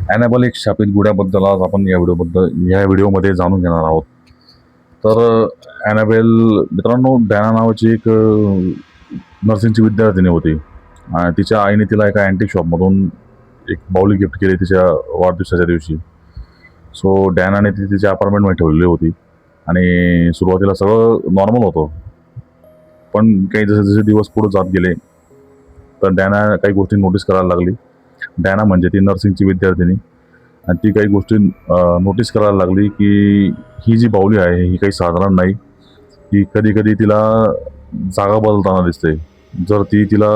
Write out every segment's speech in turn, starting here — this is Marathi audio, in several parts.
ॲनाबेल एक शापित गुड्याबद्दल आज आपण या व्हिडिओमध्ये जाणून घेणार आहोत. तर ॲनाबेल मित्रांनो, डॅना नावाची एक नर्सिंगची विद्यार्थिनी होती. तिच्या आईने तिला एका अँटिक शॉपमधून एक बाहुली गिफ्ट केली तिच्या वाढदिवसाच्या दिवशी. सो डॅनाने ती तिच्या अपार्टमेंटमध्ये ठेवलेली होती आणि सुरुवातीला सगळं नॉर्मल होतं. पण काही जसे जसे दिवस पुढे जात गेले तर डॅना काही गोष्टी नोटीस करायला लागली. डॅना म्हणजे ती नर्सिंगची विद्यार्थिनी आणि ती काही गोष्टी नोटीस करायला लागली की ही जी बाहुली आहे ही काही साधारण नाही. की कधी कधी तिला जागा बदलताना दिसते. जर ती तिला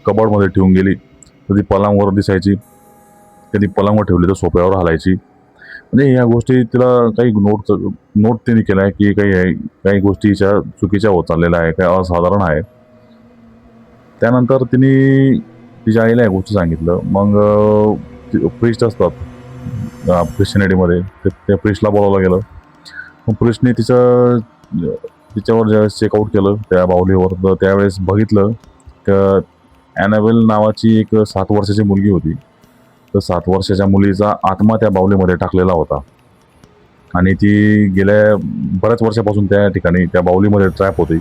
कबडमध्ये ठेवून गेली तर ती पलंगावर दिसायची, कधी पलंगावर ठेवली तर सोफ्यावर हलायची. म्हणजे ह्या गोष्टी तिला काही नोट तिने केल्या आहे की काही गोष्टीच्या चुकीच्या होत चाललेल्या आहे, काही असाधारण आहे. त्यानंतर तिने तिच्या आईला या गोष्टी सांगितलं. मग प्रिस्ट असतात ख्रिश्चनिटीमध्ये, त्या प्रिस्टला बोलावलं गेलं. मग प्रिस्टने तिच्यावर ज्यावेळेस चेकआउट केलं त्या बाहुलीवर, तर त्यावेळेस बघितलं तर ॲनाबेल नावाची एक 7 वर्षाची मुलगी होती. तर 7 वर्षाच्या मुलीचा आत्मा त्या बाहुलीमध्ये टाकलेला होता आणि ती गेल्या बऱ्याच वर्षापासून त्या ठिकाणी त्या बाहुलीमध्ये ट्रॅप होती.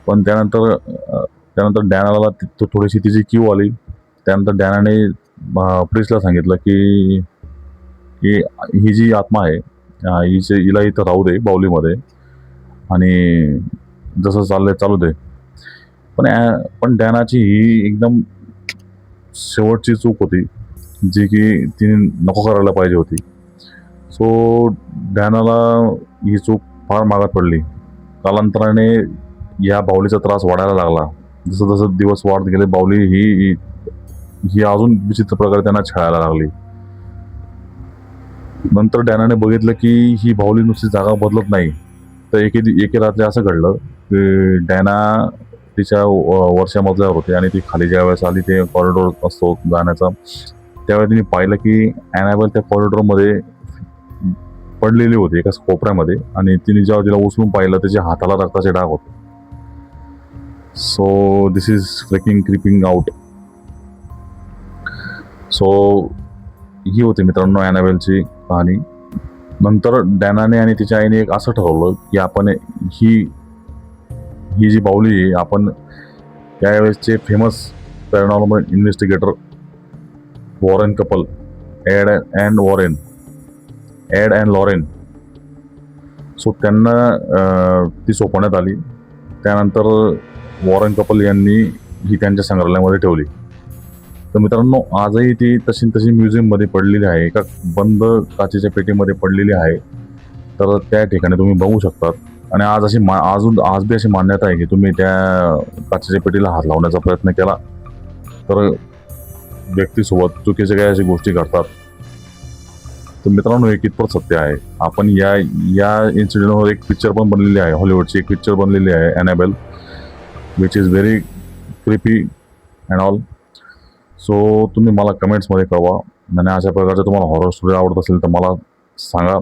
पण त्यानंतर डॅनाला थोडीशी तिची क्यू आली. त्यानंतर डॅनाने प्रिस्टला सांगितलं की की ही जी आत्मा आहे हिला इथं राहू दे बाहुलीमध्ये आणि जसं चाललंय चालू दे. पण डॅनाची ही एकदम शेवटची चूक होती जी की तिने नको करायला पाहिजे होती. सो डॅनाला ही चूक फार महागात पडली. कालांतराने या बाहुलीचा त्रास वाढायला लागला. जसं जसं दिवस वाढत गेले बाहुली ही ही अजून विचित्र प्रकारे त्यांना छळायला लागली. नंतर डॅनाने बघितलं की ही बाहुली नुसती जागा बदलत नाही. तर एके रात्री असं घडलं की डॅना तिच्या वरच्या मजल्यावर होते आणि ती खाली ज्यावेळेस आली, ते कॉरिडॉर असतो जाण्याचा, त्यावेळी तिने पाहिलं की ॲनाबेल त्या कॉरिडॉरमध्ये पडलेली होती एका कोपऱ्यामध्ये आणि तिने जेव्हा तिला उचलून पाहिलं त्याच्या हाताला रक्ताचे डाग होते. So this is freaking creeping out. So ही होती मित्रांनो ॲनाबेलची कहाणी. नंतर डॅनाने आणि तिच्या आईने एक असं ठरवलं की आपण ही ही जी बाहुली आहे आपण त्यावेळेसचे famous paranormal investigator Warren couple, Ed and Lorraine, so त्यांना ती सोपवण्यात आली. त्यानंतर वॉरेन कपल यांनी ही त्यांच्या संग्रहालयामध्ये ठेवली. तर मित्रांनो, आजही ती तशी म्युझियममध्ये पडलेली आहे, एका बंद काचेच्या पेटीमध्ये पडलेली आहे. तर त्या ठिकाणी तुम्ही बघू शकतात. आणि आज बी अशी मान्यता आहे की तुम्ही त्या काचेच्या पेटीला हात लावण्याचा प्रयत्न केला तर व्यक्तीसोबत चुकीच्या काही अशा गोष्टी घडतात. तर मित्रांनो, हे कितपत सत्य आहे? आपण या इन्सिडेंटवर एक पिक्चर पण बनलेली आहे, हॉलिवूडची एक पिक्चर बनलेली आहे Annabelle, which is very creepy and all. So तुम्ही मला कमेंट्समध्ये कळवा आणि अशा प्रकारच्या तुम्हाला हॉरर स्टोरी आवडत असेल तर मला सांगा.